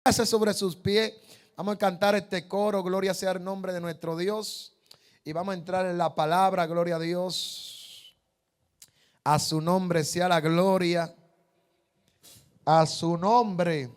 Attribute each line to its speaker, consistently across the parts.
Speaker 1: Sobre sus pies. Vamos a cantar este coro. Gloria sea el nombre de nuestro Dios. Y vamos a entrar en la palabra. Gloria a Dios. A su nombre sea la gloria. A su nombre.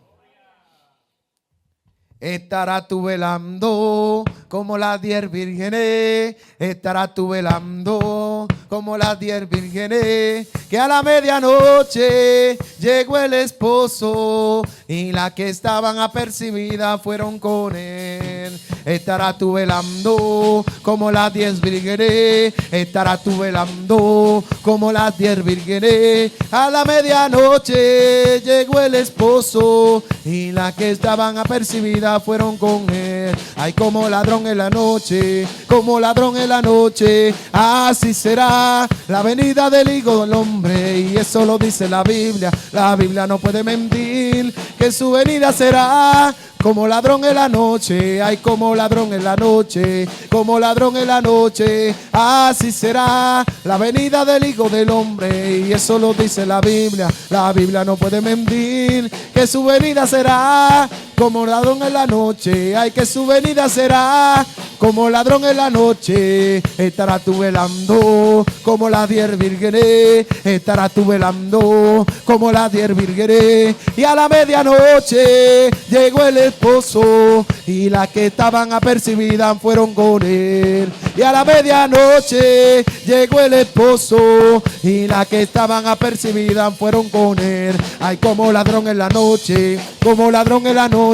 Speaker 1: Estarás tú velando como las 10 vírgenes. Estarás tú velando como las 10 vírgenes. Que a la medianoche llegó el esposo y las que estaban apercibidas fueron con él. Estarás tú velando como las 10 vírgenes. Estarás tú velando como las 10 vírgenes. A la medianoche llegó el esposo y las que estaban apercibidas fueron con él. Ay, como ladrón en la noche, como ladrón en la noche, así será la venida del Hijo del Hombre. Y eso lo dice la Biblia no puede mentir, que su venida será como ladrón en la noche. Ay, como ladrón en la noche, como ladrón en la noche, así será la venida del Hijo del Hombre. Y eso lo dice la Biblia no puede mentir, que su venida será como ladrón en la noche. Ay, que su venida será como ladrón en la noche. Estarás tú velando como las 10 vírgenes. Estarás tú velando como las 10 vírgenes. Y a la medianoche llegó el esposo y las que estaban apercibidas fueron con él. Y a la medianoche llegó el esposo y las que estaban apercibidas fueron con él. Ay, como ladrón en la noche, como ladrón en la noche,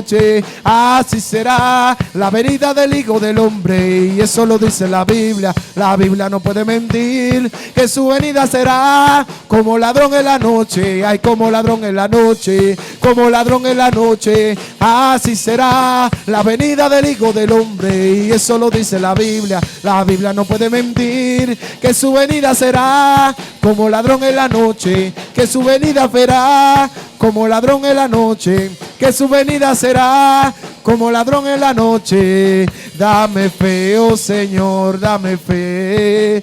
Speaker 1: así será la venida del Hijo del Hombre. Y eso lo dice la Biblia no puede mentir, que su venida será como ladrón en la noche. Ay, como ladrón en la noche, como ladrón en la noche, así será la venida del Hijo del Hombre. Y eso lo dice la Biblia no puede mentir, que su venida será como ladrón en la noche, que su venida será como ladrón en la noche, que su venida será como ladrón en la noche. Dame fe, oh Señor, dame fe,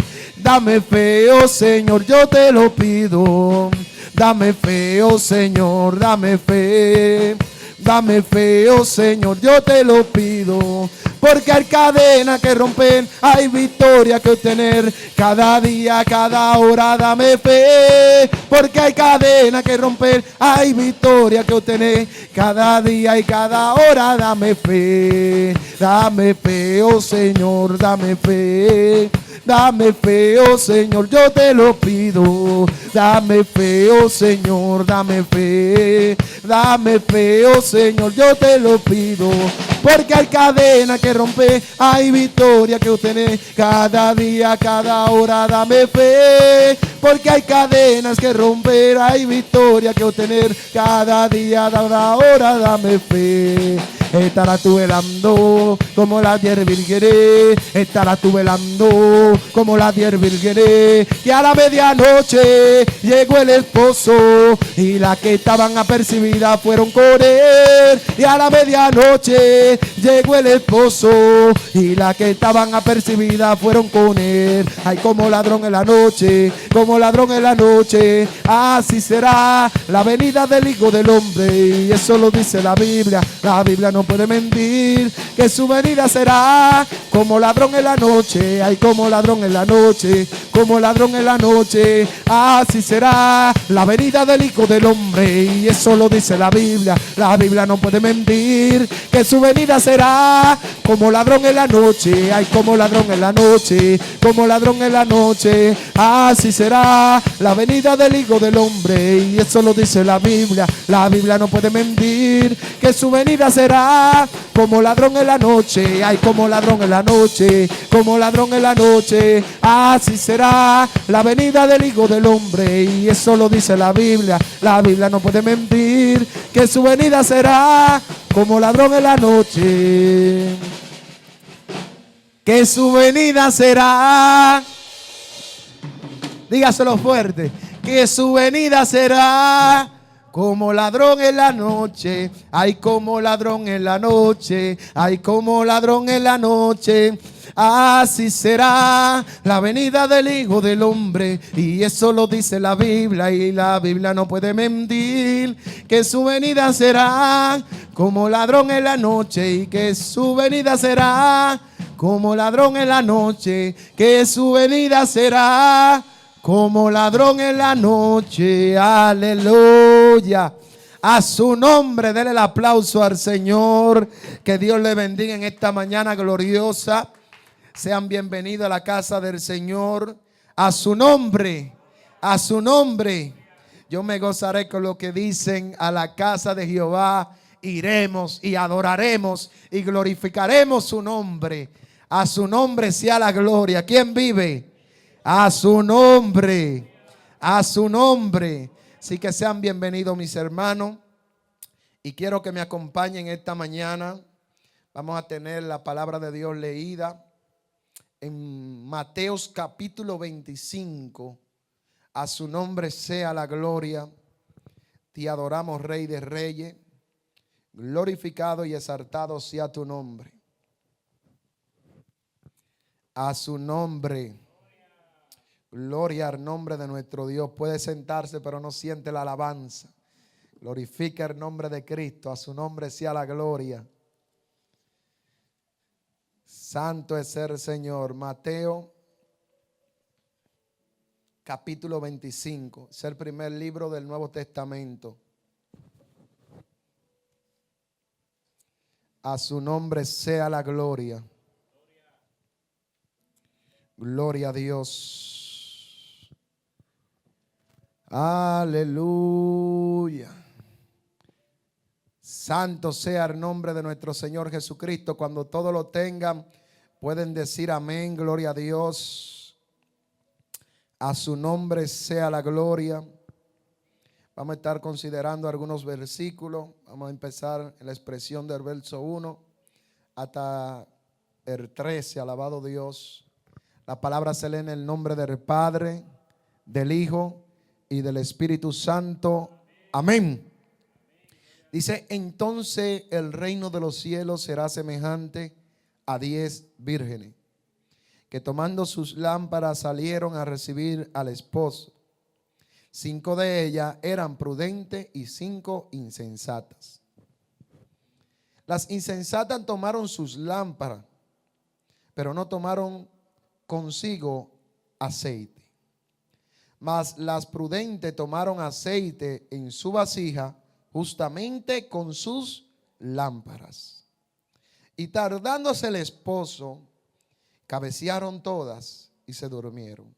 Speaker 1: oh Señor, yo te lo pido. Dame fe, oh Señor, dame fe, oh Señor, yo te lo pido. Porque hay cadenas que romper, hay victoria que obtener. Cada día, cada hora, dame fe. Porque hay cadenas que romper, hay victoria que obtener. Cada día y cada hora, dame fe. Dame fe, oh Señor, dame fe. Dame fe, oh Señor, yo te lo pido. Dame fe, oh Señor, dame fe. Dame fe, oh Señor, yo te lo pido. Porque hay cadenas que romper, hay victoria que obtener. Cada día, cada hora, dame fe. Porque hay cadenas que romper, hay victoria que obtener. Cada día, cada hora, dame fe. Estarás tú velando como las 10 vírgenes. Estarás tú velando como las 10 vírgenes. Que a la medianoche llegó el esposo y las que estaban apercibidas fueron con él. Y a la medianoche llegó el esposo y las que estaban apercibidas fueron con él. Ay, como ladrón en la noche, como ladrón en la noche, así será la venida del Hijo del Hombre. Y eso lo dice la Biblia no puede mentir, que su venida será como ladrón en la noche. Ay, como ladrón en la noche, como ladrón en la noche, así será la venida del Hijo del Hombre. Y eso lo dice la Biblia no puede mentir, que su venida será como ladrón en la noche. Ay, como ladrón en la noche, como ladrón en la noche, así será la venida del Hijo del Hombre. Y eso lo dice la Biblia no puede mentir, que su venida será como ladrón en la noche. Ay, como ladrón en la noche, como ladrón en la noche, así será la venida del Hijo del Hombre. Y eso lo dice la Biblia no puede mentir, que su venida será como ladrón en la noche, que su venida será, dígaselo fuerte, que su venida será como ladrón en la noche. Ay, como ladrón en la noche, ay, como ladrón en la noche, Así será la venida del Hijo del Hombre. Y eso lo dice la Biblia, y la Biblia no puede mentir. Que su venida será como ladrón en la noche, y que su venida será como ladrón en la noche, que su venida será como ladrón en la noche. Aleluya. A su nombre, denle el aplauso al Señor. Que Dios le bendiga en esta mañana gloriosa. Sean bienvenidos a la casa del Señor. A su nombre, a su nombre. Yo me gozaré con lo que dicen: a la casa de Jehová iremos y adoraremos y glorificaremos su nombre. A su nombre sea la gloria. ¿Quién vive? A su nombre, a su nombre. Así que sean bienvenidos mis hermanos. Y quiero que me acompañen esta mañana. Vamos a tener la palabra de Dios leída en Mateos capítulo 25. A su nombre sea la gloria. Te adoramos, Rey de Reyes. Glorificado y exaltado sea tu nombre. A su nombre. Gloria al nombre de nuestro Dios. Puede sentarse, pero no siente la alabanza. Glorifica el nombre de Cristo. A su nombre sea la gloria. Santo es el Señor. Mateo capítulo 25. Es el primer libro del Nuevo Testamento. A su nombre sea la gloria. Gloria a Dios. Aleluya. Santo sea el nombre de nuestro Señor Jesucristo. Cuando todos lo tengan, pueden decir amén. Gloria a Dios. A su nombre sea la gloria. Vamos a estar considerando algunos versículos. Vamos a empezar en la expresión del verso 1 hasta el 13. Alabado Dios. La palabra se lee en el nombre del Padre, del Hijo y del Espíritu Santo. Amén. Dice: entonces el reino de los cielos será semejante a 10 vírgenes, que tomando sus lámparas salieron a recibir al esposo. 5 de ellas eran prudentes y 5 insensatas. Las insensatas tomaron sus lámparas, pero no tomaron consigo aceite. Mas las prudentes tomaron aceite en su vasija, justamente con sus lámparas. Y tardándose el esposo, cabecearon todas y se durmieron.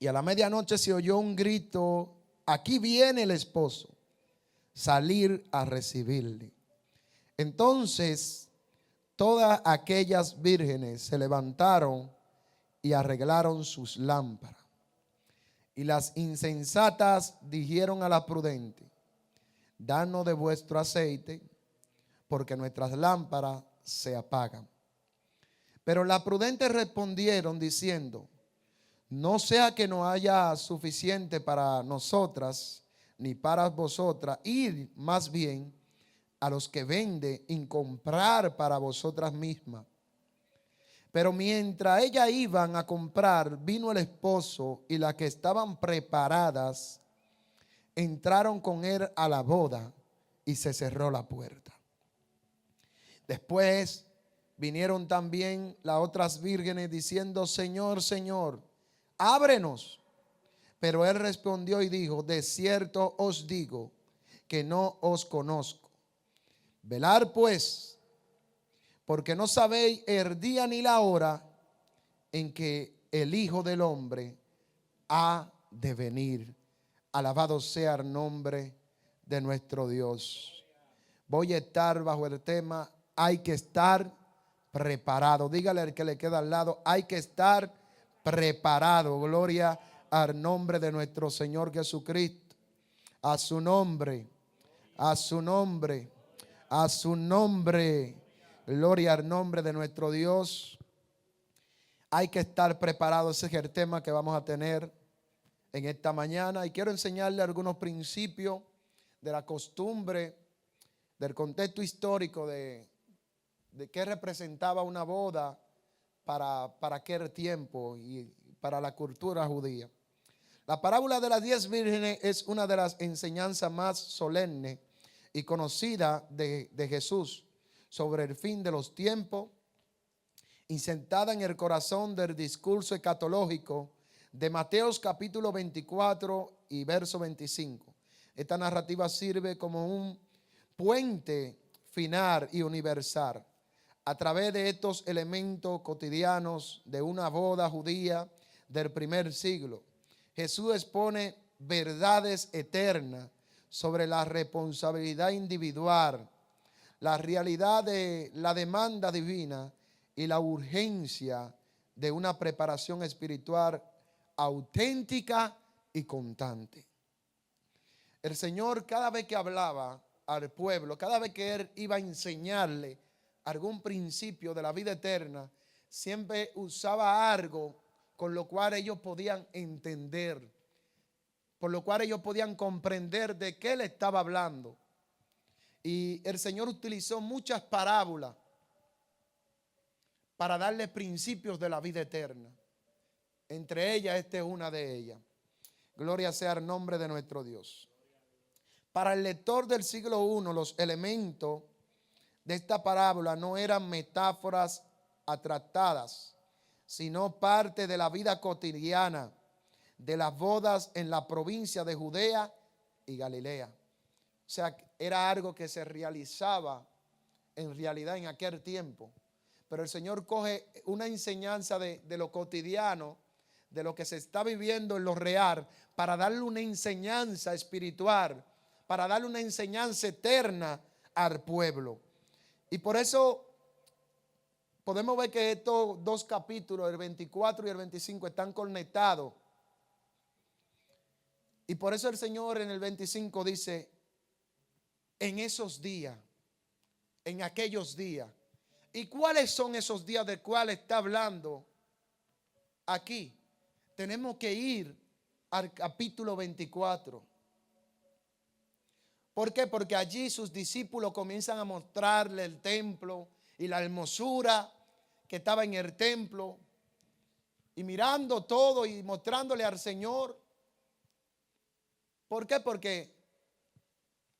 Speaker 1: Y a la medianoche se oyó un grito: aquí viene el esposo. Salir a recibirle. Entonces todas aquellas vírgenes se levantaron y arreglaron sus lámparas. Y las insensatas dijeron a las prudentes: danos de vuestro aceite, porque nuestras lámparas se apagan. Pero las prudentes respondieron diciendo: no sea que no haya suficiente para nosotras ni para vosotras, ir más bien a los que venden y comprar para vosotras mismas. Pero mientras ellas iban a comprar, vino el esposo, y las que estaban preparadas entraron con él a la boda, y se cerró la puerta. Después vinieron también las otras vírgenes diciendo: Señor, Señor, ábrenos. Pero él respondió y dijo: de cierto os digo que no os conozco. Velad pues, porque no sabéis el día ni la hora en que el Hijo del Hombre ha de venir. Alabado sea el nombre de nuestro Dios. Voy a estar bajo el tema: hay que estar preparado. Dígale al que le queda al lado: hay que estar preparado. Gloria al nombre de nuestro Señor Jesucristo. A su nombre, a su nombre, a su nombre. Gloria al nombre de nuestro Dios. Hay que estar preparado. Ese es el tema que vamos a tener en esta mañana. Y quiero enseñarle algunos principios de la costumbre, del contexto histórico de qué representaba una boda para aquel tiempo y para la cultura judía. La parábola de las 10 vírgenes es una de las enseñanzas más solemnes y conocidas de Jesús sobre el fin de los tiempos, y sentada en el corazón del discurso escatológico de Mateos capítulo 24 y verso 25. Esta narrativa sirve como un puente final y universal a través de estos elementos cotidianos de una boda judía del primer siglo. Jesús expone verdades eternas sobre la responsabilidad individual, la realidad de la demanda divina y la urgencia de una preparación espiritual auténtica y constante. El Señor, cada vez que hablaba al pueblo, cada vez que Él iba a enseñarle algún principio de la vida eterna, siempre usaba algo con lo cual ellos podían entender, por lo cual ellos podían comprender de qué Él estaba hablando. Y el Señor utilizó muchas parábolas para darle principios de la vida eterna. Entre ellas, esta es una de ellas. Gloria sea el nombre de nuestro Dios. Para el lector del siglo I, los elementos de esta parábola no eran metáforas abstractas, sino parte de la vida cotidiana de las bodas en la provincia de Judea y Galilea. O sea, era algo que se realizaba en realidad en aquel tiempo. Pero el Señor coge una enseñanza de lo cotidiano, de lo que se está viviendo en lo real, para darle una enseñanza espiritual, para darle una enseñanza eterna al pueblo. Y por eso podemos ver que estos dos capítulos, el 24 y el 25, están conectados. Y por eso el Señor en el 25 dice, en esos días, en aquellos días. ¿Y cuáles son esos días de cuales está hablando aquí? Tenemos que ir al capítulo 24. ¿Por qué? Porque allí sus discípulos comienzan a mostrarle el templo y la hermosura que estaba en el templo, y mirando todo y mostrándole al Señor. ¿Por qué? Porque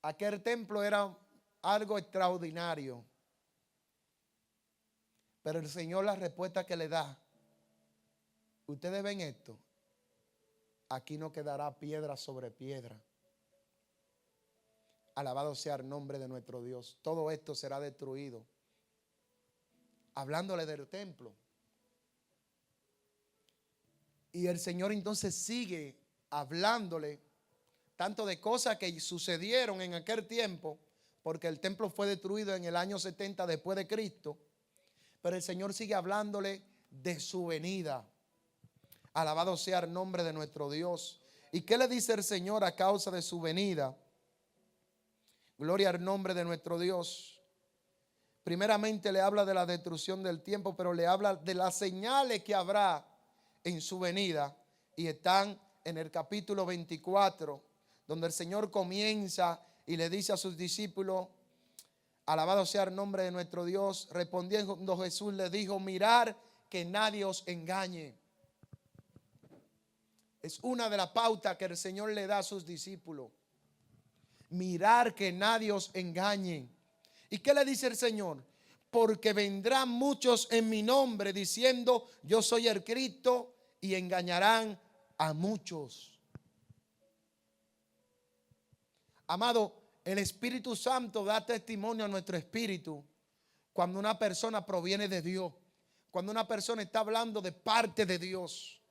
Speaker 1: aquel templo era algo extraordinario. Pero el Señor, la respuesta que le da: ustedes ven esto, aquí no quedará piedra sobre piedra. Alabado sea el nombre de nuestro Dios. Todo esto será destruido. Hablándole del templo. Y el Señor entonces sigue hablándole tanto de cosas que sucedieron en aquel tiempo, porque el templo fue destruido en el año 70 después de Cristo. Pero el Señor sigue hablándole de su venida. Alabado sea el nombre de nuestro Dios. ¿Y qué le dice el Señor a causa de su venida? Gloria al nombre de nuestro Dios. Primeramente le habla de la destrucción del tiempo, pero le habla de las señales que habrá en su venida. Y están en el capítulo 24, donde el Señor comienza y le dice a sus discípulos, alabado sea el nombre de nuestro Dios. Respondiendo Jesús le dijo, mirar que nadie os engañe. Es una de las pautas que el Señor le da a sus discípulos. Mirar que nadie os engañe. ¿Y qué le dice el Señor? Porque vendrán muchos en mi nombre diciendo, yo soy el Cristo, y engañarán a muchos. Amado, el Espíritu Santo da testimonio a nuestro espíritu cuando una persona proviene de Dios, cuando una persona está hablando de parte de Dios.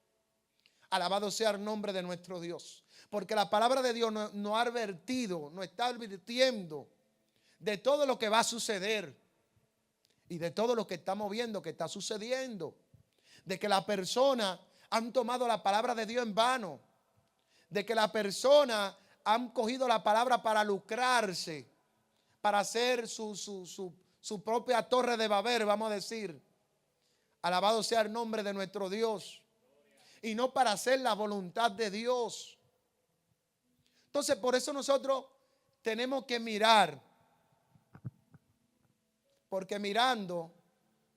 Speaker 1: Alabado sea el nombre de nuestro Dios. Porque la palabra de Dios nos ha advertido, nos está advirtiendo de todo lo que va a suceder y de todo lo que estamos viendo que está sucediendo. De que las personas han tomado la palabra de Dios en vano. De que las personas han cogido la palabra para lucrarse, para hacer su propia torre de Babel, vamos a decir. Alabado sea el nombre de nuestro Dios. Y no para hacer la voluntad de Dios. Entonces, por eso nosotros tenemos que mirar. Porque mirando,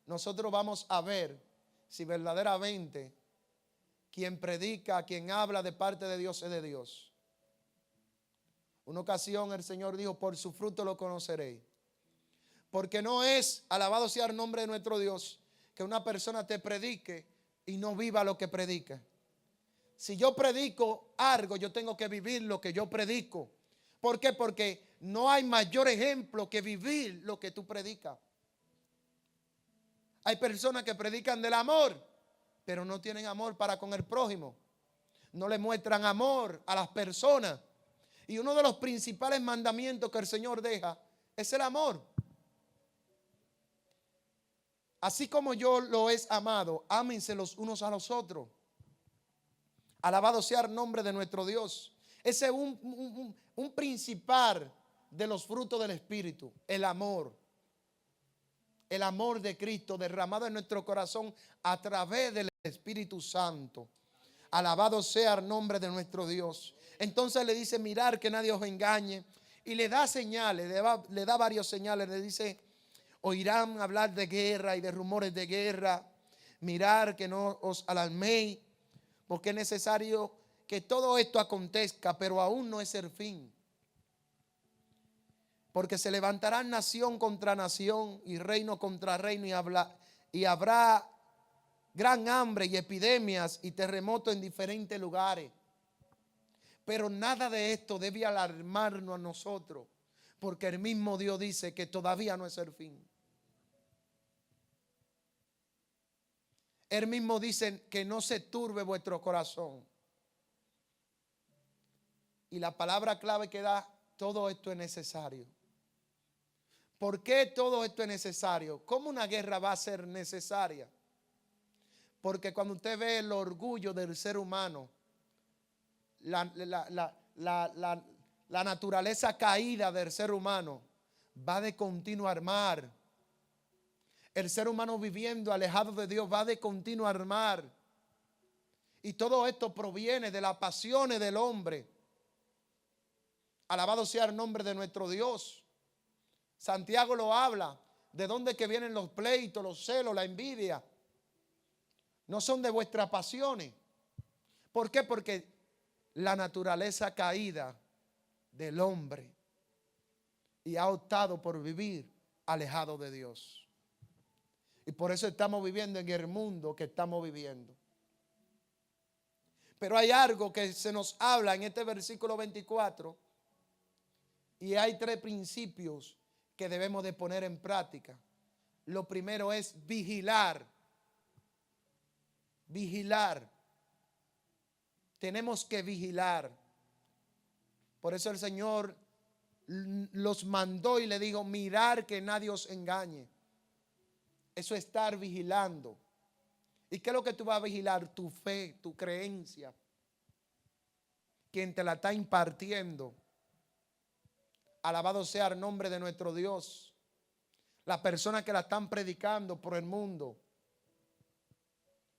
Speaker 1: nosotros vamos a ver si verdaderamente quien predica, quien habla de parte de Dios es de Dios. Una ocasión el Señor dijo, por su fruto lo conoceréis. Porque no es, alabado sea el nombre de nuestro Dios, que una persona te predique y no viva lo que predica. Si yo predico algo, yo tengo que vivir lo que yo predico. ¿Por qué? Porque no hay mayor ejemplo que vivir lo que tú predicas. Hay personas que predican del amor, pero no tienen amor para con el prójimo. No le muestran amor a las personas. Y uno de los principales mandamientos que el Señor deja es el amor. Así como yo lo he amado, ámense los unos a los otros. Alabado sea el nombre de nuestro Dios. Ese es un principal de los frutos del Espíritu, el amor. El amor de Cristo derramado en nuestro corazón a través del Espíritu Santo. Alabado sea el nombre de nuestro Dios. Entonces le dice, mirar que nadie os engañe. Y le da señales, le da varios señales. Le dice, oirán hablar de guerra y de rumores de guerra. Mirar que no os alarméis, porque es necesario que todo esto acontezca, pero aún no es el fin. Porque se levantarán nación contra nación y reino contra reino y habrá gran hambre y epidemias y terremotos en diferentes lugares. Pero nada de esto debe alarmarnos a nosotros, porque el mismo Dios dice que todavía no es el fin. Él mismo dice que no se turbe vuestro corazón. Y la palabra clave que da, todo esto es necesario. ¿Por qué todo esto es necesario? ¿Cómo una guerra va a ser necesaria? Porque cuando usted ve el orgullo del ser humano, la naturaleza caída del ser humano va de continuo a armar. El ser humano viviendo alejado de Dios va de continuo a armar. Y todo esto proviene de las pasiones del hombre. Alabado sea el nombre de nuestro Dios. Santiago lo habla. ¿De dónde que vienen los pleitos, los celos, la envidia? No son de vuestras pasiones. ¿Por qué? Porque la naturaleza caída del hombre y ha optado por vivir alejado de Dios. Y por eso estamos viviendo en el mundo que estamos viviendo. Pero hay algo que se nos habla en este versículo 24 y hay tres principios que debemos de poner en práctica. Lo primero es vigilar. Vigilar. Tenemos que vigilar. Por eso el Señor los mandó y le dijo, mirar que nadie os engañe. Eso es estar vigilando. ¿Y qué es lo que tú vas a vigilar? Tu fe, tu creencia. Quien te la está impartiendo. Alabado sea el nombre de nuestro Dios. Las personas que la están predicando por el mundo.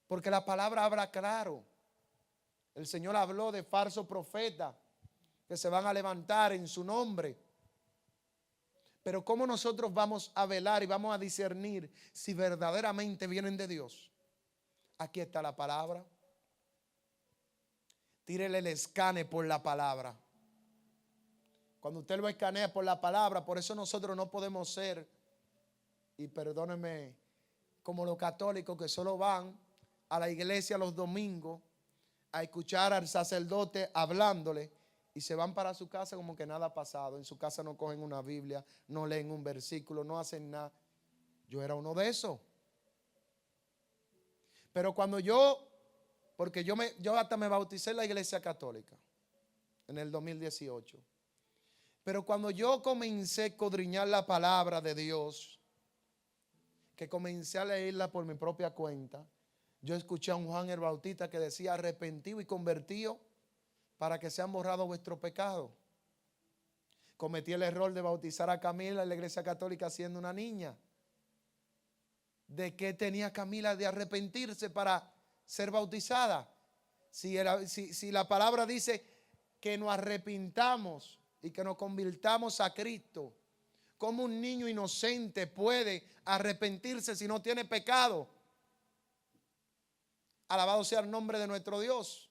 Speaker 1: Porque la palabra habla claro. El Señor habló de falsos profetas que se van a levantar en su nombre. Pero ¿cómo nosotros vamos a velar y vamos a discernir si verdaderamente vienen de Dios? Aquí está la palabra. Tírele el escane por la palabra. Cuando usted lo escanea por la palabra, por eso nosotros no podemos ser, y perdónenme, como los católicos que solo van a la iglesia los domingos a escuchar al sacerdote hablándole y se van para su casa como que nada ha pasado. En su casa no cogen una Biblia, no leen un versículo, no hacen nada. Yo era uno de esos. Pero cuando porque yo hasta me bauticé en la iglesia católica en el 2018. Pero cuando yo comencé a escudriñar la palabra de Dios, que comencé a leerla por mi propia cuenta, yo escuché a un Juan el Bautista que decía, arrepentido y convertido para que sean borrados vuestros pecados. Cometí el error de bautizar a Camila en la iglesia católica siendo una niña. ¿De qué tenía Camila de arrepentirse para ser bautizada? Si la palabra dice que nos arrepintamos y que nos convirtamos a Cristo, ¿cómo un niño inocente puede arrepentirse si no tiene pecado? Alabado sea el nombre de nuestro Dios.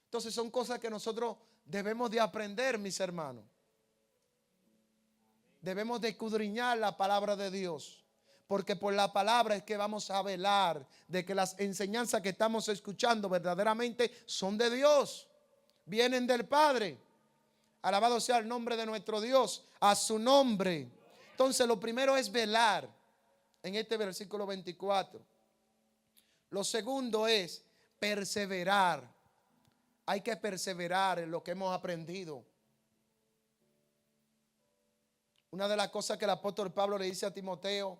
Speaker 1: Entonces son cosas que nosotros debemos de aprender, mis hermanos. Debemos de escudriñar la palabra de Dios. Porque por la palabra es que vamos a velar de que las enseñanzas que estamos escuchando verdaderamente son de Dios. Vienen del Padre. Alabado sea el nombre de nuestro Dios. A su nombre. Entonces lo primero es velar. En este versículo 24. Lo segundo es perseverar. Hay que perseverar en lo que hemos aprendido. Una de las cosas que el apóstol Pablo le dice a Timoteo: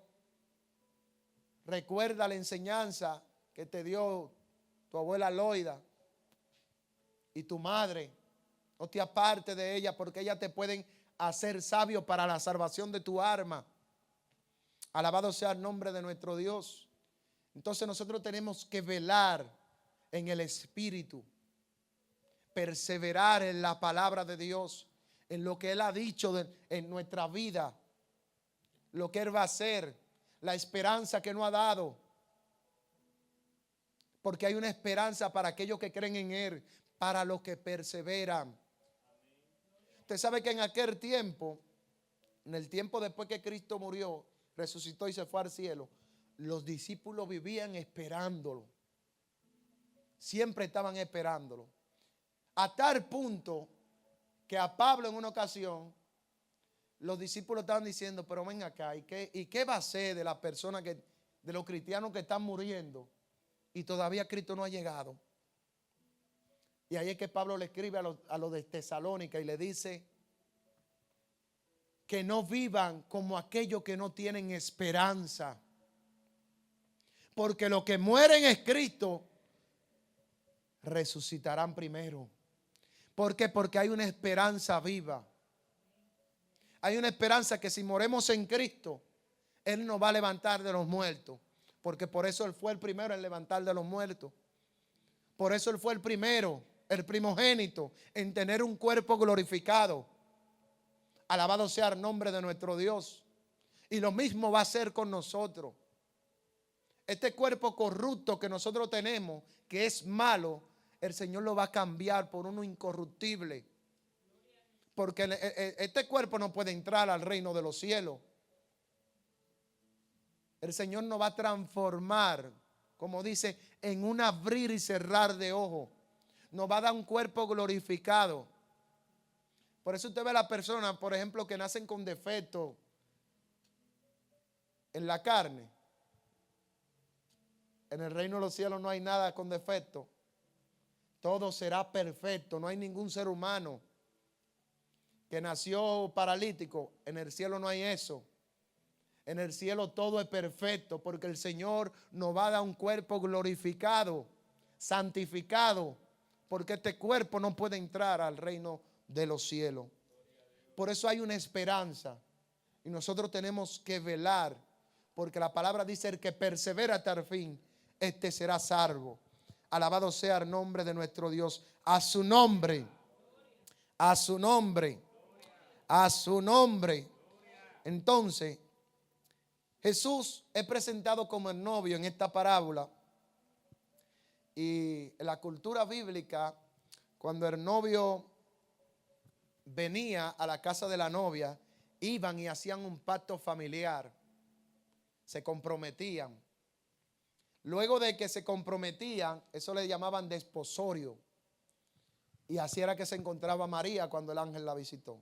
Speaker 1: recuerda la enseñanza que te dio tu abuela Loida y tu madre. No te apartes de ella, porque ellas te pueden hacer sabio para la salvación de tu alma. Alabado sea el nombre de nuestro Dios. Entonces nosotros tenemos que velar en el Espíritu, perseverar en la palabra de Dios, en lo que Él ha dicho en nuestra vida, lo que Él va a hacer, la esperanza que nos ha dado. Porque hay una esperanza para aquellos que creen en Él, para los que perseveran. Usted sabe que en aquel tiempo, en el tiempo después que Cristo murió, resucitó y se fue al cielo, los discípulos vivían esperándolo. Siempre estaban esperándolo. A tal punto que a Pablo en una ocasión los discípulos estaban diciendo: pero ven acá, ¿y qué va a ser de las personas de los cristianos que están muriendo y todavía Cristo no ha llegado? Y ahí es que Pablo le escribe a los de Tesalónica y le dice que no vivan como aquellos que no tienen esperanza, porque los que mueren en Cristo resucitarán primero. ¿Por qué? Porque hay una esperanza viva. Hay una esperanza que si moremos en Cristo, Él nos va a levantar de los muertos. Porque por eso Él fue el primero en levantar de los muertos. Por eso Él fue el primero, el primogénito, en tener un cuerpo glorificado. Alabado sea el nombre de nuestro Dios. Y lo mismo va a ser con nosotros. Este cuerpo corrupto que nosotros tenemos, que es malo, el Señor lo va a cambiar por uno incorruptible. Porque este cuerpo no puede entrar al reino de los cielos. El Señor nos va a transformar, como dice, en un abrir y cerrar de ojos. Nos va a dar un cuerpo glorificado. Por eso usted ve a las personas, por ejemplo, que nacen con defectos en la carne. En el reino de los cielos no hay nada con defecto. Todo será perfecto. No hay ningún ser humano que nació paralítico. En el cielo no hay eso. En el cielo todo es perfecto, porque el Señor nos va a dar un cuerpo glorificado, santificado, porque este cuerpo no puede entrar al reino de los cielos. Por eso hay una esperanza y nosotros tenemos que velar, porque la palabra dice: el que persevera hasta el fin, este será salvo. Alabado sea el nombre de nuestro Dios. A su nombre, a su nombre, a su nombre. Entonces, Jesús es presentado como el novio en esta parábola. Y en la cultura bíblica, cuando el novio venía a la casa de la novia, iban y hacían un pacto familiar. Se comprometían. Luego de que se comprometían, eso le llamaban desposorio. Y así era que se encontraba María cuando el ángel la visitó.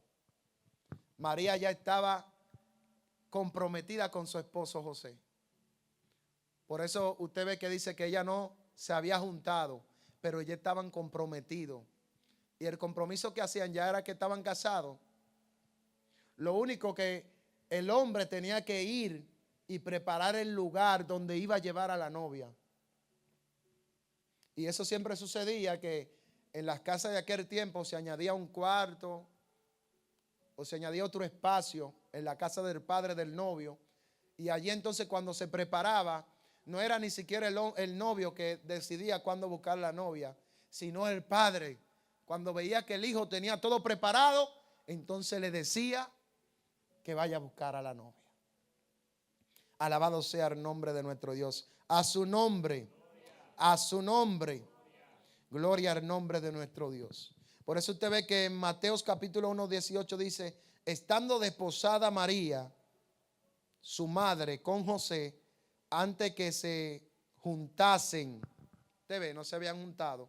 Speaker 1: María ya estaba comprometida con su esposo José. Por eso usted ve que dice que ella no se había juntado, pero ya estaban comprometidos. Y el compromiso que hacían ya era que estaban casados. Lo único que el hombre tenía que ir y preparar el lugar donde iba a llevar a la novia. Y eso siempre sucedía, que en las casas de aquel tiempo se añadía un cuarto o se añadía otro espacio en la casa del padre del novio. Y allí entonces, cuando se preparaba, no era ni siquiera el novio que decidía cuándo buscar la novia, sino el padre. Cuando veía que el hijo tenía todo preparado, entonces le decía que vaya a buscar a la novia. Alabado sea el nombre de nuestro Dios. A su nombre. A su nombre. Gloria al nombre de nuestro Dios. Por eso usted ve que en Mateos capítulo 1, 18 dice, estando desposada María, su madre, con José, antes que se juntasen, usted ve, no se habían juntado,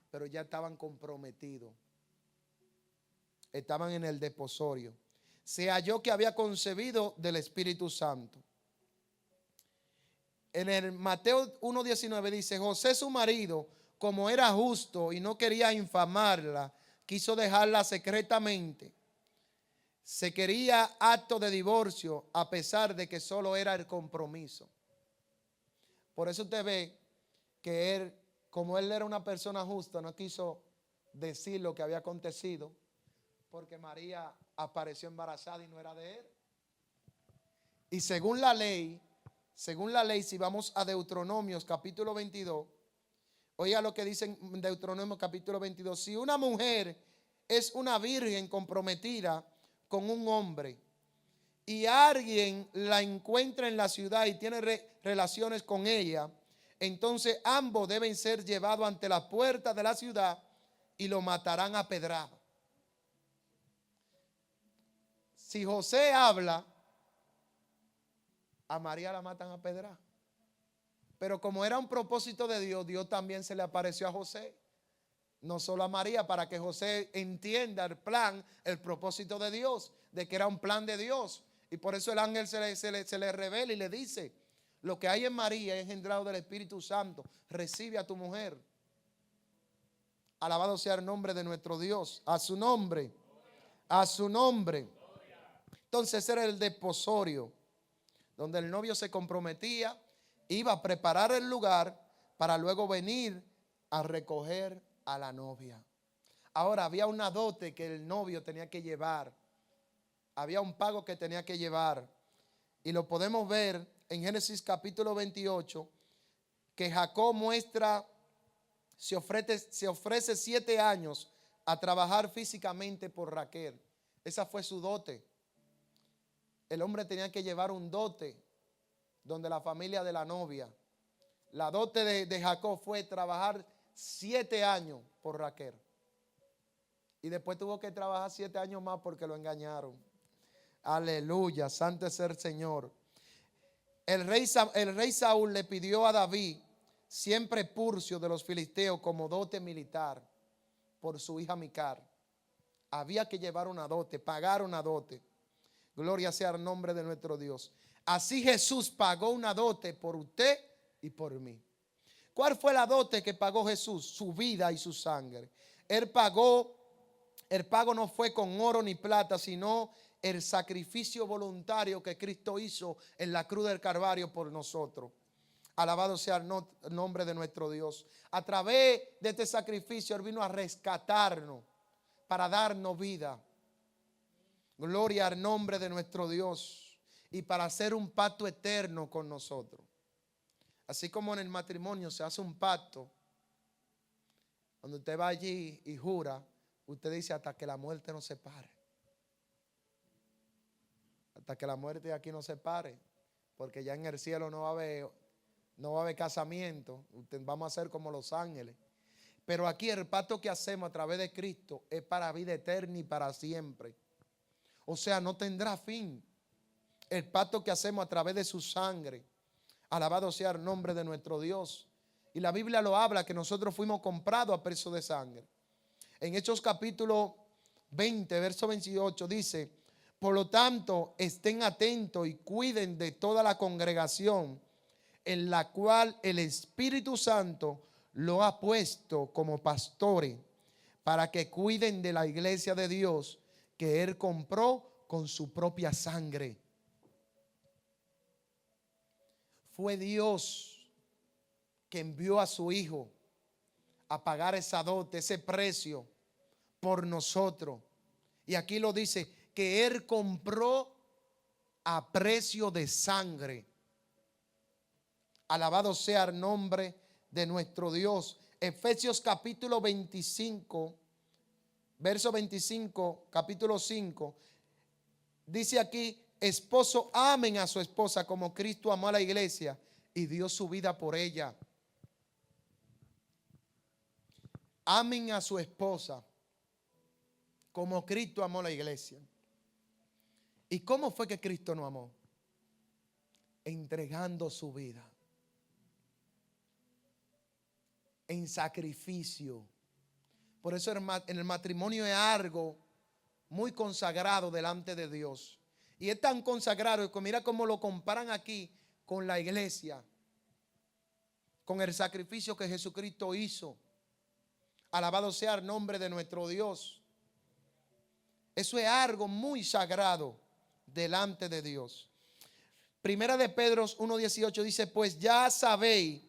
Speaker 1: pero ya estaban comprometidos. Estaban en el desposorio. Se halló que había concebido del Espíritu Santo. En el Mateo 1:19 dice, José su marido, como era justo y no quería infamarla, quiso dejarla secretamente. Se quería acto de divorcio a pesar de que solo era el compromiso. Por eso usted ve que él, como él era una persona justa, no quiso decir lo que había acontecido, porque María apareció embarazada y no era de él. Y según la ley, si vamos a Deuteronomios capítulo 22, oiga lo que dice en Deuteronomio capítulo 22, si una mujer es una virgen comprometida con un hombre y alguien la encuentra en la ciudad y tiene relaciones con ella, entonces ambos deben ser llevados ante la puerta de la ciudad y lo matarán a pedrada. Si José habla, a María la matan a pedrada. Pero como era un propósito de Dios, Dios también se le apareció a José. No solo a María, para que José entienda el plan, el propósito de Dios, de que era un plan de Dios. Y por eso el ángel se le revela y le dice, lo que hay en María es engendrado del Espíritu Santo. Recibe a tu mujer. Alabado sea el nombre de nuestro Dios. A su nombre. A su nombre. Entonces era el desposorio, donde el novio se comprometía, iba a preparar el lugar para luego venir a recoger a la novia. Ahora había una dote que el novio tenía que llevar. Había un pago que tenía que llevar. Y lo podemos ver en Génesis capítulo 28, que Jacob muestra, se ofrece 7 años a trabajar físicamente por Raquel. Esa fue su dote. El hombre tenía que llevar un dote donde la familia de la novia. La dote de Jacob fue trabajar 7 años por Raquel. Y después tuvo que trabajar 7 años más porque lo engañaron. Aleluya, santo es el Señor. El rey Saúl le pidió a David siempre purcio de los filisteos como dote militar por su hija Micar. Había que llevar una dote, pagar una dote. Gloria sea el nombre de nuestro Dios. Así Jesús pagó una dote por usted y por mí. ¿Cuál fue la dote que pagó Jesús? Su vida y su sangre. El pago no fue con oro ni plata, sino el sacrificio voluntario que Cristo hizo en la cruz del Calvario por nosotros. Alabado sea el nombre de nuestro Dios. A través de este sacrificio Él vino a rescatarnos para darnos vida. Gloria al nombre de nuestro Dios. Y para hacer un pacto eterno con nosotros. Así como en el matrimonio se hace un pacto, cuando usted va allí y jura, usted dice hasta que la muerte nos separe. Hasta que la muerte aquí nos separe. Porque ya en el cielo no va a haber casamiento. Vamos a ser como los ángeles. Pero aquí el pacto que hacemos a través de Cristo es para vida eterna y para siempre. O sea, no tendrá fin. El pacto que hacemos a través de su sangre. Alabado sea el nombre de nuestro Dios. Y la Biblia lo habla, que nosotros fuimos comprados a precio de sangre. En Hechos capítulo 20, verso 28 dice, por lo tanto, estén atentos y cuiden de toda la congregación en la cual el Espíritu Santo lo ha puesto como pastores para que cuiden de la iglesia de Dios que Él compró con su propia sangre. Fue Dios que envió a su Hijo a pagar esa dote, ese precio por nosotros. Y aquí lo dice, que Él compró a precio de sangre. Alabado sea el nombre de nuestro Dios. Efesios capítulo 25, verso 25, capítulo 5, dice aquí, esposo, amen a su esposa como Cristo amó a la iglesia y dio su vida por ella. amen a su esposa como Cristo amó la iglesia. ¿Y cómo fue que Cristo nos amó? Entregando su vida en sacrificio. Por eso en el matrimonio es algo muy consagrado delante de Dios. Y es tan consagrado que mira cómo lo comparan aquí con la iglesia, con el sacrificio que Jesucristo hizo. Alabado sea el nombre de nuestro Dios. Eso es algo muy sagrado delante de Dios. Primera de Pedro 1:18 dice: pues ya sabéis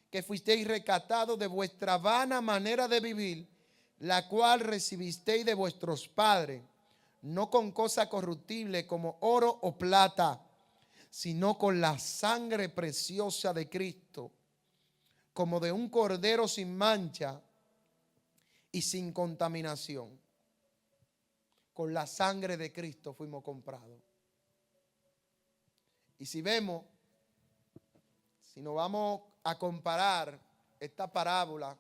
Speaker 1: que fuisteis rescatados de vuestra vana manera de vivir, la cual recibisteis de vuestros padres, no con cosa corruptible como oro o plata, sino con la sangre preciosa de Cristo, como de un cordero sin mancha y sin contaminación. Con la sangre de Cristo fuimos comprados. Y si vemos, si nos vamos a comparar esta parábola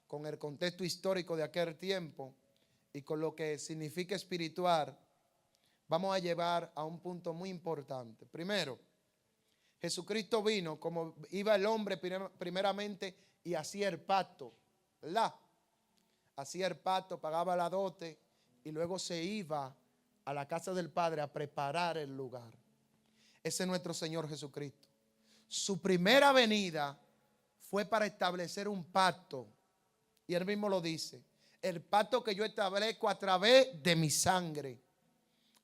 Speaker 1: con el contexto histórico de aquel tiempo y con lo que significa espiritual, vamos a llevar a un punto muy importante. Primero, Jesucristo vino como iba el hombre primeramente y hacía el pacto, ¿verdad? Hacía el pacto, pagaba la dote y luego se iba a la casa del Padre a preparar el lugar. Ese es nuestro Señor Jesucristo. Su primera venida fue para establecer un pacto. Y él mismo lo dice: el pacto que yo establezco a través de mi sangre.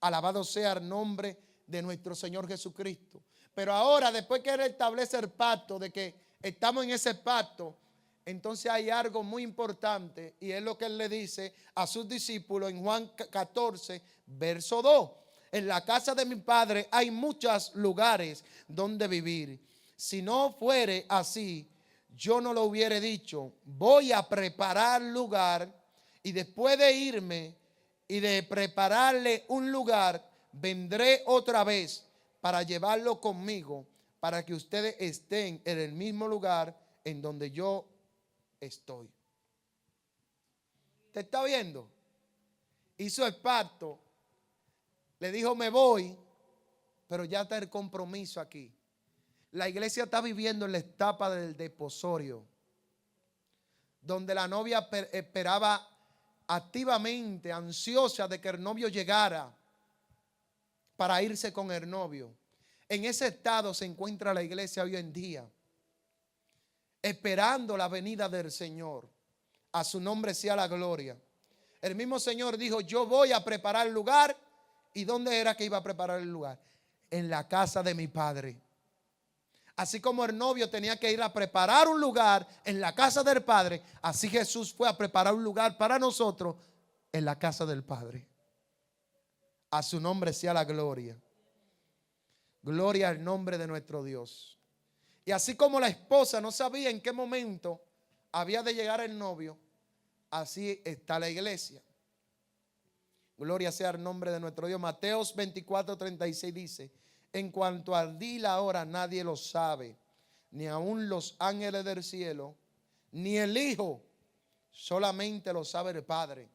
Speaker 1: Alabado sea el nombre de nuestro Señor Jesucristo. Pero ahora, después que él establece el pacto, de que estamos en ese pacto, entonces hay algo muy importante, y es lo que él le dice a sus discípulos en Juan 14, verso 2. En la casa de mi Padre hay muchos lugares donde vivir. Si no fuere así, yo no lo hubiera dicho. Voy a preparar lugar, y después de irme y de prepararle un lugar, vendré otra vez para llevarlo conmigo, para que ustedes estén en el mismo lugar en donde yo estoy. ¿Te está viendo? Hizo el pacto. Le dijo: me voy, pero ya está el compromiso aquí. La iglesia está viviendo en la etapa del desposorio, donde la novia esperaba activamente, ansiosa de que el novio llegara para irse con el novio. En ese estado se encuentra la iglesia hoy en día, esperando la venida del Señor. A su nombre sea la gloria. El mismo Señor dijo: yo voy a preparar el lugar. ¿Y dónde era que iba a preparar el lugar? En la casa de mi Padre. Así como el novio tenía que ir a preparar un lugar en la casa del Padre, así Jesús fue a preparar un lugar para nosotros en la casa del Padre. A su nombre sea la gloria. Gloria al nombre de nuestro Dios. Y así como la esposa no sabía en qué momento había de llegar el novio, así está la iglesia. Gloria sea el nombre de nuestro Dios. Mateos 24:36 dice: en cuanto al día y la hora nadie lo sabe, ni aun los ángeles del cielo, ni el Hijo, solamente lo sabe el Padre.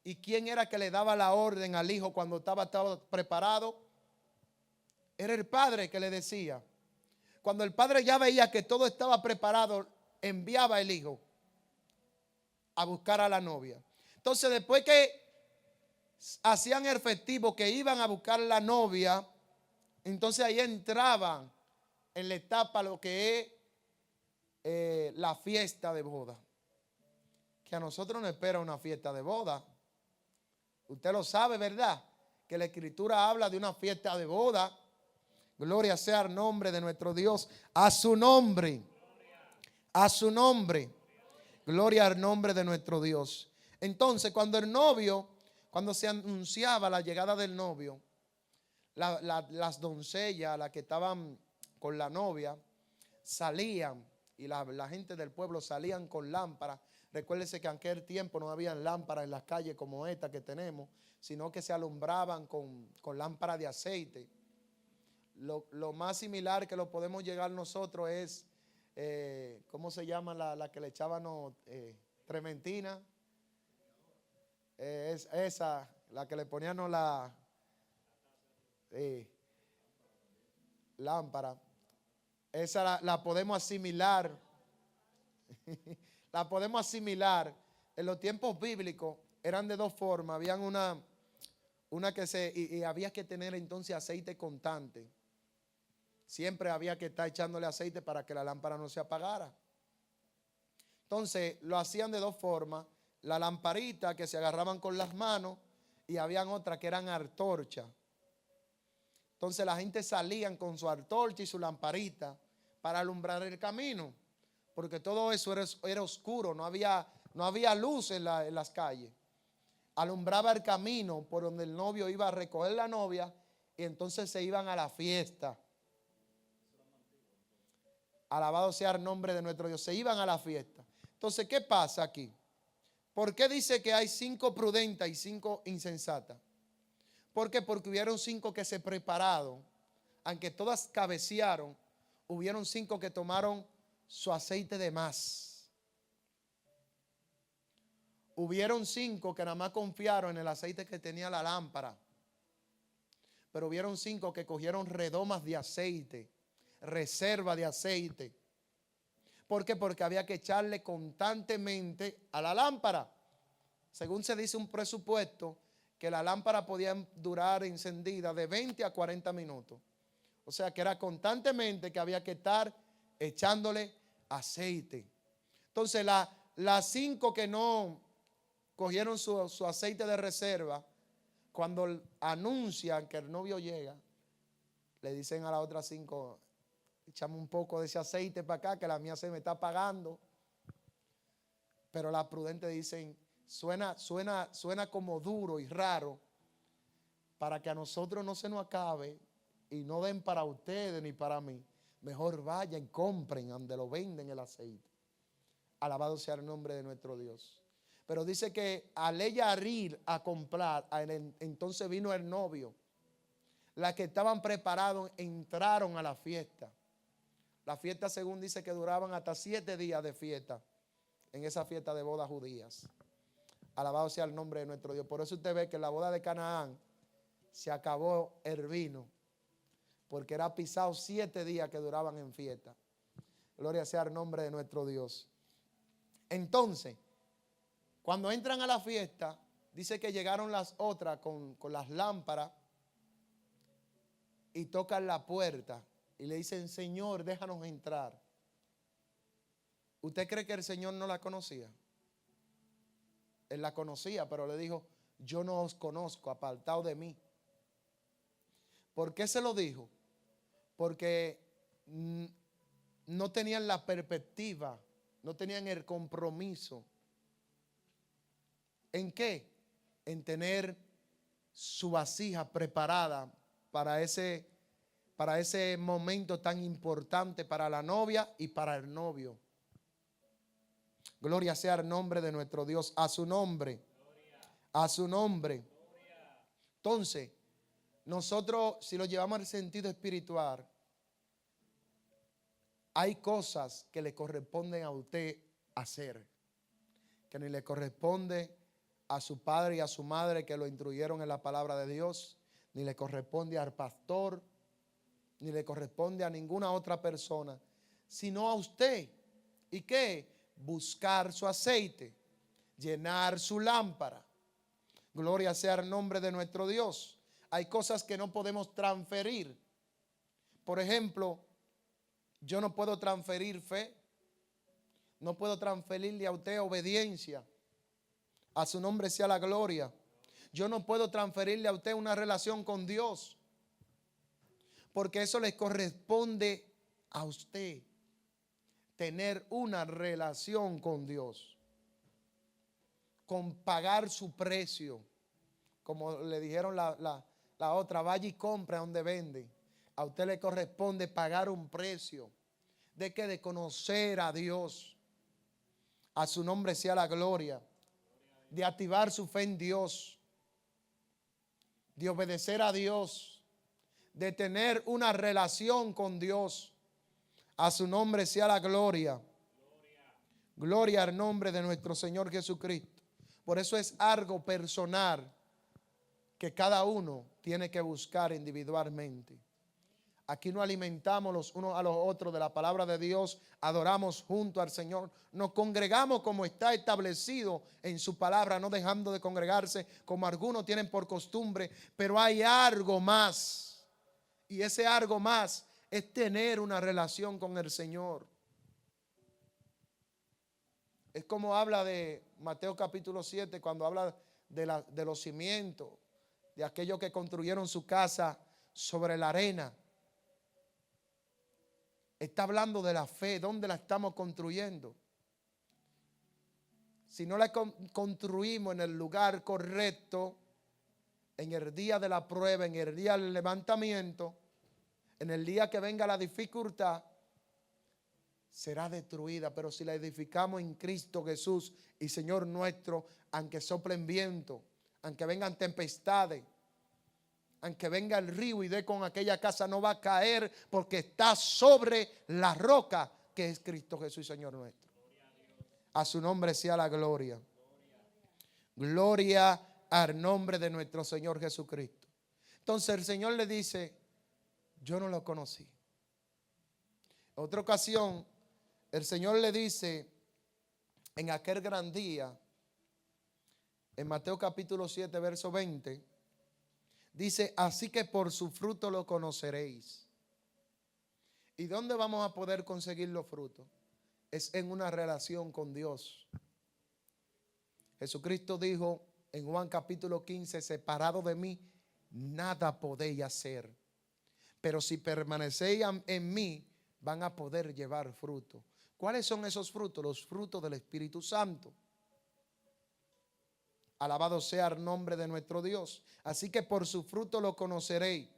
Speaker 1: ¿Y quién era que le daba la orden al Hijo cuando estaba preparado? Era el Padre que le decía. Cuando el Padre ya veía que todo estaba preparado, enviaba el Hijo a buscar a la novia. Entonces, después que hacían el festivo, que iban a buscar la novia, entonces ahí entraban en la etapa lo que es la fiesta de boda. Que a nosotros nos espera una fiesta de boda. Usted lo sabe, ¿verdad? Que la Escritura habla de una fiesta de boda. Gloria sea el nombre de nuestro Dios. A su nombre. A su nombre. Gloria al nombre de nuestro Dios. Entonces, cuando se anunciaba la llegada del novio, las doncellas, las que estaban con la novia, salían, y la gente del pueblo salían con lámparas. Recuérdese que en aquel tiempo no había lámparas en las calles como esta que tenemos, sino que se alumbraban con lámparas de aceite. Lo más similar que lo podemos llegar nosotros es, ¿cómo se llama la que le echaban trementina. Es esa, la que le ponían la lámpara. Esa la podemos asimilar. La podemos asimilar. En los tiempos bíblicos eran de dos formas. Habían una que y había que tener entonces aceite constante. Siempre había que estar echándole aceite para que la lámpara no se apagara. Entonces lo hacían de dos formas. La lamparita que se agarraban con las manos y habían otras que eran antorchas. Entonces la gente salían con su antorcha y su lamparita para alumbrar el camino. Porque todo eso era oscuro, no había luz en las calles. Alumbraba el camino por donde el novio iba a recoger la novia y entonces se iban a la fiesta. Alabado sea el nombre de nuestro Dios. Se iban a la fiesta. Entonces, ¿qué pasa aquí? ¿Por qué dice que hay 5 prudentes y 5 insensatas? ¿Por qué? Porque hubieron 5 que se prepararon. Aunque todas cabecearon, hubieron 5 que tomaron su aceite de más. Hubieron 5 que nada más confiaron en el aceite que tenía la lámpara. Pero hubieron 5 que cogieron redomas de aceite, reserva de aceite. ¿Por qué? Porque había que echarle constantemente a la lámpara. Según se dice un presupuesto, que la lámpara podía durar encendida de 20 a 40 minutos. O sea que era constantemente que había que estar echándole aceite. Entonces las 5 que no cogieron su aceite de reserva, cuando anuncian que el novio llega, le dicen a las otras 5, échame un poco de ese aceite para acá, que la mía se me está apagando. Pero las prudentes dicen, suena como duro y raro, para que a nosotros no se nos acabe y no den para ustedes ni para mí. Mejor vayan, compren donde lo venden el aceite. Alabado sea el nombre de nuestro Dios. Pero dice que al ella ir a comprar, entonces vino el novio. Las que estaban preparados entraron a la fiesta. La fiesta, según dice, que duraban hasta 7 días de fiesta en esa fiesta de bodas judías. Alabado sea el nombre de nuestro Dios. Por eso usted ve que en la boda de Canaán se acabó el vino, porque era pisado 7 días que duraban en fiesta. Gloria sea el nombre de nuestro Dios. Entonces, cuando entran a la fiesta, dice que llegaron las otras con las lámparas y tocan la puerta y le dicen, Señor, déjanos entrar. ¿Usted cree que el Señor no la conocía? Él la conocía, pero le dijo, yo no os conozco, apartaos de mí. ¿Por qué se lo dijo? Porque no tenían la perspectiva, no tenían el compromiso. ¿En qué? En tener su vasija preparada para ese momento tan importante para la novia y para el novio. Gloria sea el nombre de nuestro Dios, a su nombre, a su nombre. Entonces, nosotros, si lo llevamos al sentido espiritual, hay cosas que le corresponden a usted hacer, que ni le corresponde a su padre y a su madre que lo instruyeron en la palabra de Dios, ni le corresponde al pastor, ni le corresponde a ninguna otra persona, sino a usted. ¿Y qué? Buscar su aceite, llenar su lámpara. Gloria sea el nombre de nuestro Dios. Hay cosas que no podemos transferir. Por ejemplo, yo no puedo transferir fe, no puedo transferirle a usted obediencia. A su nombre sea la gloria. Yo no puedo transferirle a usted una relación con Dios, porque eso le corresponde a usted, tener una relación con Dios, con pagar su precio. Como le dijeron la otra, vaya y compra donde vende. A usted le corresponde pagar un precio. ¿De qué? De conocer a Dios. A su nombre sea la gloria. De activar su fe en Dios, de obedecer a Dios, de tener una relación con Dios. A su nombre sea la gloria. Gloria al nombre de nuestro Señor Jesucristo. Por eso es algo personal que cada uno tiene que buscar individualmente. Aquí no alimentamos los unos a los otros de la palabra de Dios, adoramos junto al Señor, nos congregamos como está establecido en su palabra, no dejando de congregarse como algunos tienen por costumbre, pero hay algo más, y ese algo más es tener una relación con el Señor. Es como habla de Mateo capítulo 7, cuando habla de los cimientos, de aquellos que construyeron su casa sobre la arena. Está hablando de la fe, ¿dónde la estamos construyendo? Si no la construimos en el lugar correcto, en el día de la prueba, en el día del levantamiento, en el día que venga la dificultad, será destruida. Pero si la edificamos en Cristo Jesús y Señor nuestro, aunque soplen viento, aunque vengan tempestades, aunque venga el río y dé con aquella casa, no va a caer porque está sobre la roca que es Cristo Jesús, Señor nuestro. A su nombre sea la gloria. Gloria al nombre de nuestro Señor Jesucristo. Entonces el Señor le dice, yo no lo conocí. En otra ocasión, el Señor le dice, en aquel gran día, en Mateo capítulo 7, verso 20, dice, así que por su fruto lo conoceréis. ¿Y dónde vamos a poder conseguir los frutos? Es en una relación con Dios. Jesucristo dijo en Juan capítulo 15, separado de mí, nada podéis hacer. Pero si permanecéis en mí, van a poder llevar fruto. ¿Cuáles son esos frutos? Los frutos del Espíritu Santo. Alabado sea el nombre de nuestro Dios. Así que por su fruto lo conoceréis.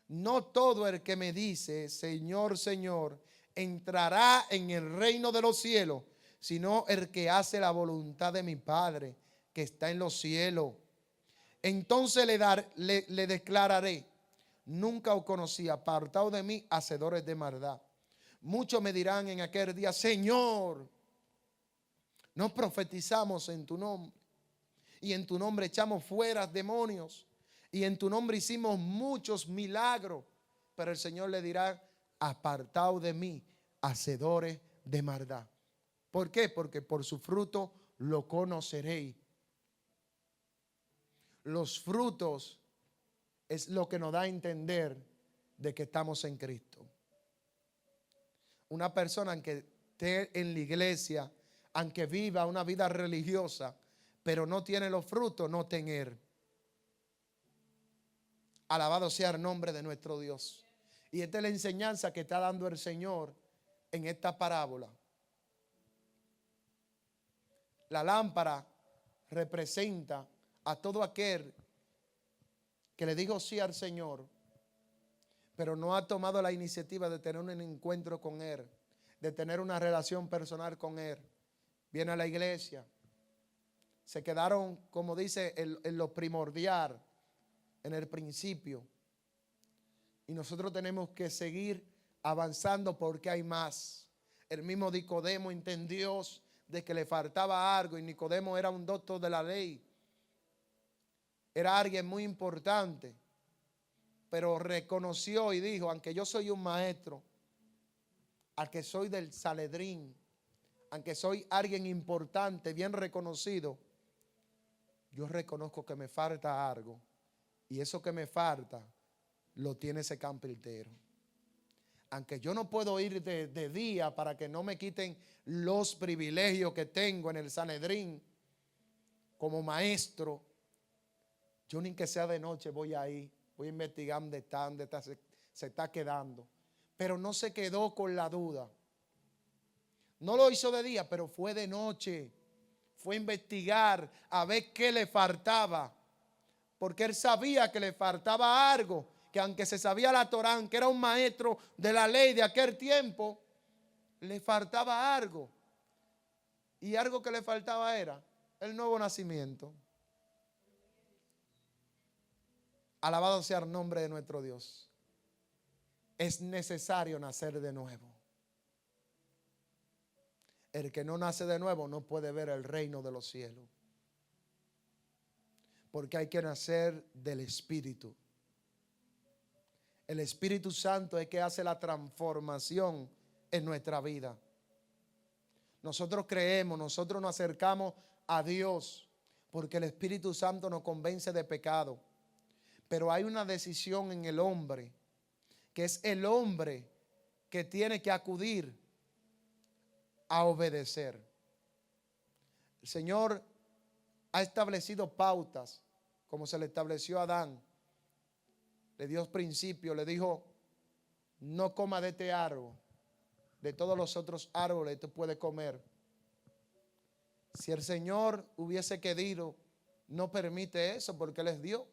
Speaker 1: No todo el que me dice, Señor, Señor, entrará en el reino de los cielos, sino el que hace la voluntad de mi Padre, que está en los cielos. Entonces le declararé, nunca os conocí, apartados de mí, hacedores de maldad. Muchos me dirán en aquel día, Señor, no profetizamos en tu nombre, y en tu nombre echamos fuera demonios, y en tu nombre hicimos muchos milagros. Pero el Señor le dirá, apartaos de mí, hacedores de maldad. ¿Por qué? Porque por su fruto lo conoceréis. Los frutos es lo que nos da a entender de que estamos en Cristo. Una persona que esté en la iglesia, aunque viva una vida religiosa, pero no tiene los frutos, no tener. Alabado sea el nombre de nuestro Dios. Y esta es la enseñanza que está dando el Señor en esta parábola. La lámpara representa a todo aquel que le dijo sí al Señor, pero no ha tomado la iniciativa de tener un encuentro con Él, de tener una relación personal con Él. Viene a la iglesia, se quedaron, como dice, en lo primordial, en el principio. Y nosotros tenemos que seguir avanzando porque hay más. El mismo Nicodemo entendió de que le faltaba algo, y Nicodemo era un doctor de la ley. Era alguien muy importante, pero reconoció y dijo, aunque yo soy un maestro, aunque soy del Sanedrín, aunque soy alguien importante, bien reconocido, yo reconozco que me falta algo, y eso que me falta lo tiene ese carpintero. Aunque yo no puedo ir de día para que no me quiten los privilegios que tengo en el Sanedrín como maestro, yo ni que sea de noche voy ahí, voy a investigar dónde se está quedando. Pero no se quedó con la duda. No lo hizo de día, pero fue de noche. Fue a investigar a ver qué le faltaba. Porque él sabía que le faltaba algo. Que aunque se sabía la Torá, que era un maestro de la ley de aquel tiempo, le faltaba algo. Y algo que le faltaba era el nuevo nacimiento. Alabado sea el nombre de nuestro Dios. Es necesario nacer de nuevo. el que no nace de nuevo no puede ver el reino de los cielos. Porque hay que nacer del Espíritu. El Espíritu Santo es que hace la transformación en nuestra vida. Nosotros creemos, nosotros nos acercamos a Dios porque el Espíritu Santo nos convence de pecado. Pero hay una decisión en el hombre, que es el hombre que tiene que acudir a obedecer. El Señor ha establecido pautas, como se le estableció a Adán. Le dio principio, le dijo: no coma de este árbol, de todos los otros árboles tú puedes comer. Si el Señor hubiese querido, no permite eso porque Él es Dios.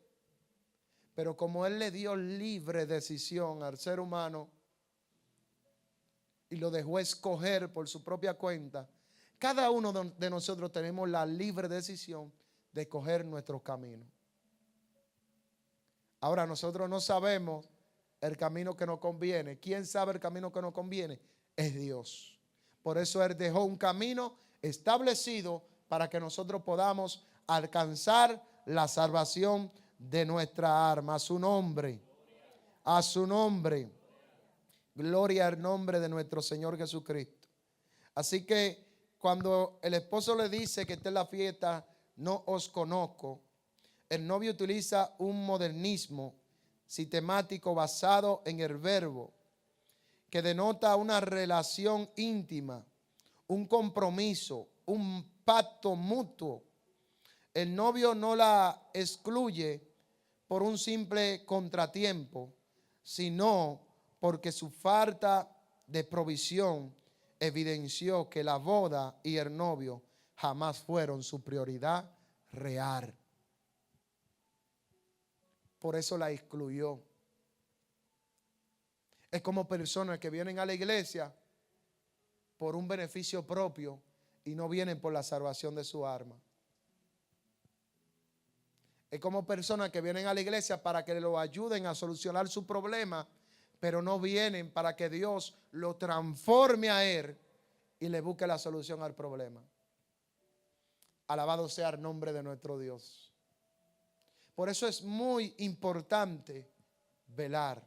Speaker 1: Pero como Él le dio libre decisión al ser humano y lo dejó escoger por su propia cuenta, cada uno de nosotros tenemos la libre decisión de escoger nuestro camino. Ahora nosotros no sabemos el camino que nos conviene. ¿Quién sabe el camino que nos conviene? Es Dios. Por eso Él dejó un camino establecido para que nosotros podamos alcanzar la salvación de nuestra alma. A su nombre. A su nombre. Gloria al nombre de nuestro Señor Jesucristo. Así que cuando el esposo le dice que esta es la fiesta, no os conozco, el novio utiliza un modernismo sistemático basado en el verbo, que denota una relación íntima, un compromiso, un pacto mutuo. El novio no la excluye por un simple contratiempo, sino porque su falta de provisión evidenció que la boda y el novio jamás fueron su prioridad real. Por eso la excluyó. Es como personas que vienen a la iglesia por un beneficio propio y no vienen por la salvación de su alma. Es como personas que vienen a la iglesia para que lo ayuden a solucionar su problema, pero no vienen para que Dios lo transforme a él y le busque la solución al problema. Alabado sea el nombre de nuestro Dios. Por eso es muy importante velar,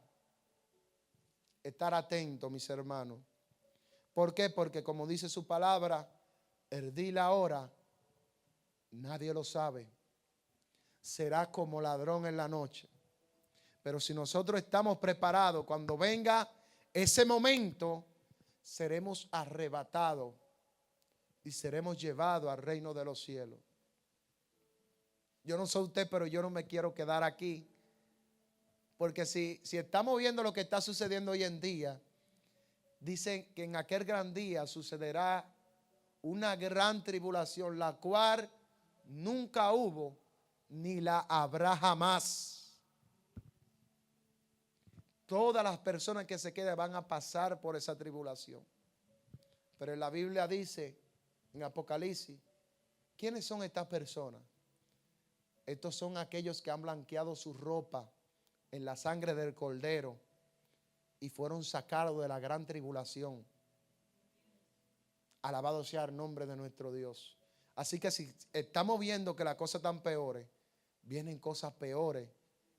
Speaker 1: estar atento, mis hermanos. ¿Por qué? Porque como dice su palabra, el día y la hora nadie lo sabe. Será como ladrón en la noche. Pero si nosotros estamos preparados, cuando venga ese momento, seremos arrebatados y seremos llevados al reino de los cielos. Yo no sé usted, pero yo no me quiero quedar aquí. Porque si estamos viendo lo que está sucediendo hoy en día, dicen que en aquel gran día sucederá una gran tribulación, la cual nunca hubo ni la habrá jamás. Todas las personas que se queden van a pasar por esa tribulación. Pero en la Biblia dice, en Apocalipsis, ¿quiénes son estas personas? Estos son aquellos que han blanqueado su ropa en la sangre del Cordero y fueron sacados de la gran tribulación. Alabado sea el nombre de nuestro Dios. Así que si estamos viendo que las cosas están peores, vienen cosas peores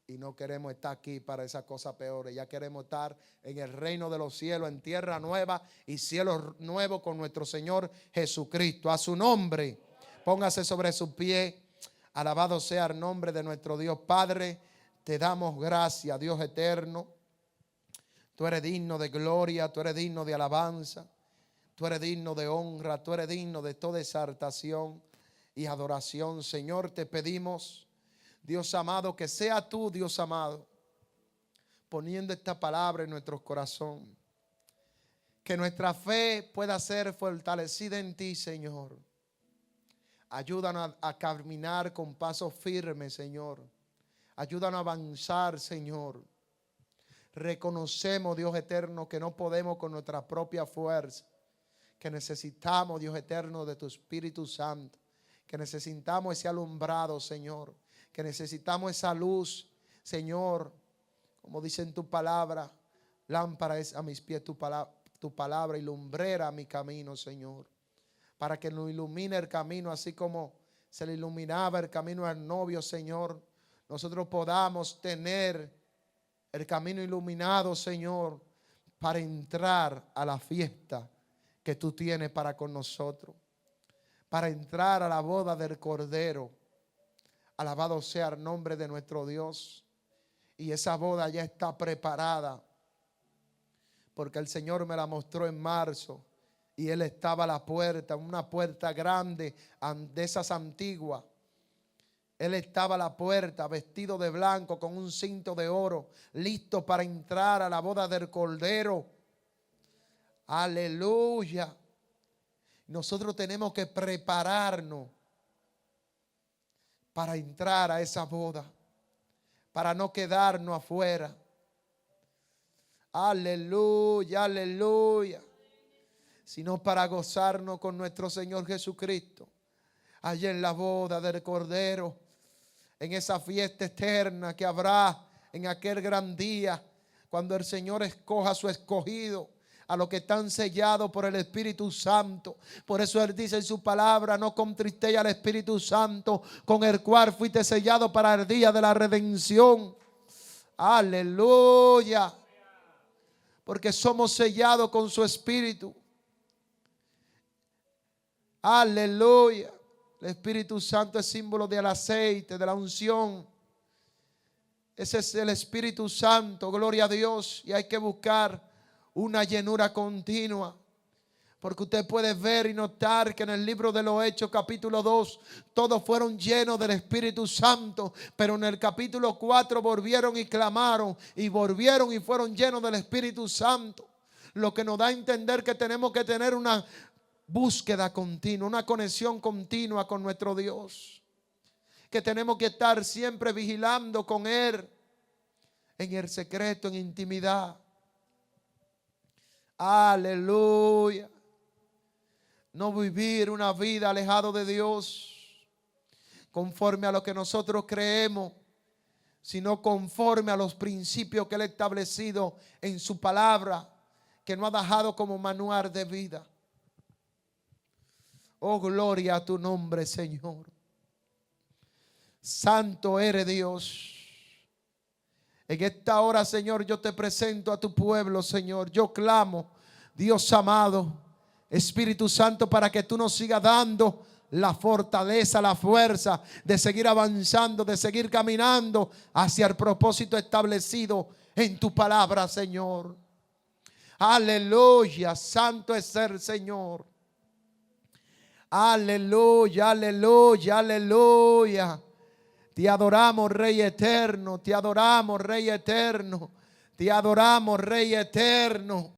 Speaker 1: y no queremos estar aquí para esas cosas peores. Ya queremos estar en el reino de los cielos, en tierra nueva y cielo nuevo con nuestro Señor Jesucristo. A su nombre, póngase sobre sus pies. Alabado sea el nombre de nuestro Dios. Padre, te damos gracias, Dios eterno. Tú eres digno de gloria, tú eres digno de alabanza, tú eres digno de honra, tú eres digno de toda exaltación y adoración. Señor, te pedimos, Dios amado, que sea tú, Dios amado, poniendo esta palabra en nuestros corazones. Que nuestra fe pueda ser fortalecida en ti, Señor. Ayúdanos a caminar con pasos firmes, Señor. Ayúdanos a avanzar, Señor. Reconocemos, Dios eterno, que no podemos con nuestra propia fuerza. Que necesitamos, Dios eterno, de tu Espíritu Santo. Que necesitamos ese alumbrado, Señor. Que necesitamos esa luz, Señor. Como dice en tu palabra, lámpara es a mis pies tu palabra y lumbrera a mi camino, Señor. para que nos ilumine el camino, así como se le iluminaba el camino al novio, Señor. Nosotros podamos tener el camino iluminado, Señor, para entrar a la fiesta que tú tienes para con nosotros, para entrar a la boda del Cordero. Alabado sea el nombre de nuestro Dios. Y esa boda ya está preparada, porque el Señor me la mostró en marzo. Y Él estaba a la puerta, una puerta grande de esas antiguas. Él estaba a la puerta vestido de blanco con un cinto de oro, listo para entrar a la boda del Cordero. Aleluya. Nosotros tenemos que prepararnos para entrar a esa boda, para no quedarnos afuera. Aleluya, aleluya. Sino para gozarnos con nuestro Señor Jesucristo, allá en la boda del Cordero, en esa fiesta eterna que habrá en aquel gran día, cuando el Señor escoja a su escogido, a los que están sellados por el Espíritu Santo. Por eso Él dice en su palabra: no contristéis al Espíritu Santo, con el cual fuiste sellado para el día de la redención. Aleluya. Porque somos sellados con su Espíritu. Aleluya. El Espíritu Santo es símbolo del aceite, de la unción. Ese es el Espíritu Santo, gloria a Dios. Y hay que buscar una llenura continua. Porque usted puede ver y notar que en el libro de los Hechos, capítulo 2, todos fueron llenos del Espíritu Santo. Pero en el capítulo 4 volvieron y clamaron, y volvieron y fueron llenos del Espíritu Santo. Lo que nos da a entender que tenemos que tener una búsqueda continua, una conexión continua con nuestro Dios. Que tenemos que estar siempre vigilando con Él, en el secreto, en intimidad. Aleluya. No vivir una vida alejado de Dios, conforme a lo que nosotros creemos, sino conforme a los principios que Él ha establecido en su palabra, que nos ha dejado como manual de vida. Oh, gloria a tu nombre, Señor. Santo eres Dios. En esta hora, Señor, yo te presento a tu pueblo, Señor. Yo clamo, Dios amado, Espíritu Santo, para que tú nos sigas dando la fortaleza, la fuerza de seguir avanzando, de seguir caminando hacia el propósito establecido en tu palabra, Señor. Aleluya, santo es el Señor. Aleluya, aleluya, aleluya. Te adoramos, Rey eterno. Te adoramos, Rey eterno. Te adoramos, Rey eterno.